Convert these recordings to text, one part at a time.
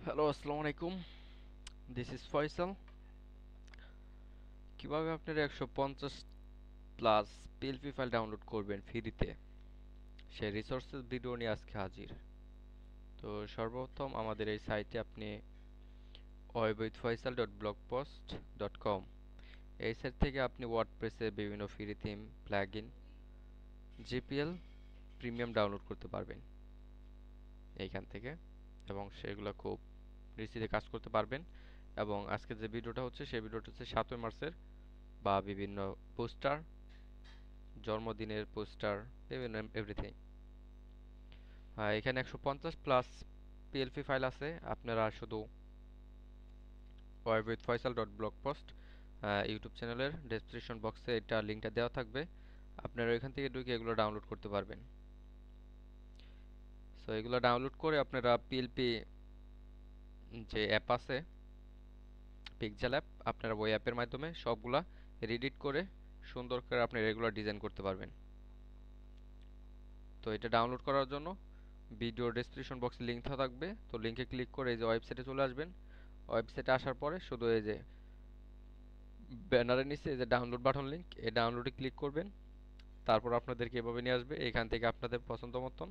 Hello, আসসালামু আলাইকুম। This is Faisal. কিভাবে আপনারা 150 প্লাস পিএলপি ফাইল ডাউনলোড করবেন ফ্রিতে, সেই রিসোর্সেস ভিডিও নিয়ে আজকে হাজির। তো সর্বপ্রথম আমাদের এই সাইটে আপনি webwithfaisal.blogpost.com এই সাইট থেকে আপনি ওয়ার্ডপ্রেসে বিভিন্ন free theme, plugin, GPL, premium download করতে পারবেন এইখান থেকে, এবং সেগুলো খুব নিশ্চিন্তে কাজ করতে পারবেন। এবং আজকে যে ভিডিওটা হচ্ছে সেই ভিডিওটা হচ্ছে 7 মার্চের, বা বিভিন্ন পোস্টার, জন্মদিনের পোস্টার, বিভিন্ন এভরিথিং। এখানে 150 প্লাস পিএলপি ফাইল আছে। আপনারা শুধু webwithfaisal.blogpost ইউটিউব চ্যানেলের ডেসক্রিপশন বক্সে এটা লিঙ্কটা দেওয়া থাকবে। আপনারা এখান থেকে ঢুকে এগুলো ডাউনলোড করতে পারবেন। সো এগুলো ডাউনলোড করে আপনারা পিএলপি যে অ্যাপ আছে, পিক্সেল অ্যাপ, আপনারা ওই অ্যাপের মাধ্যমে সবগুলা এডিট করে সুন্দর করে আপনি রেগুলার ডিজাইন করতে পারবেন। তো এটা ডাউনলোড করার জন্য ভিডিও ডেসক্রিপশন বক্সে লিঙ্ক দেওয়া থাকবে। তো লিঙ্কে ক্লিক করে এই যে ওয়েবসাইটে চলে আসবেন। ওয়েবসাইটে আসার পরে শুধু এই যে ব্যানারের নিচে এই যে ডাউনলোড বাটন লিঙ্ক, এই ডাউনলোডে ক্লিক করবেন। তারপর আপনাদেরকে এভাবে নিয়ে আসবে। এখান থেকে আপনাদের পছন্দ মতন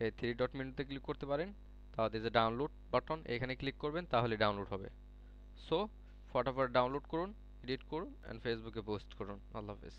এই থ্রি ডট মেনুতে ক্লিক করতে পারেন। তাহলে এই যে ডাউনলোড বাটন, এখানে ক্লিক করবেন, তাহলে ডাউনলোড হবে। সো ফটাফট ডাউনলোড করুন, এডিট করুন, অ্যান্ড ফেসবুকে পোস্ট করুন। আল্লাহ হাফেজ।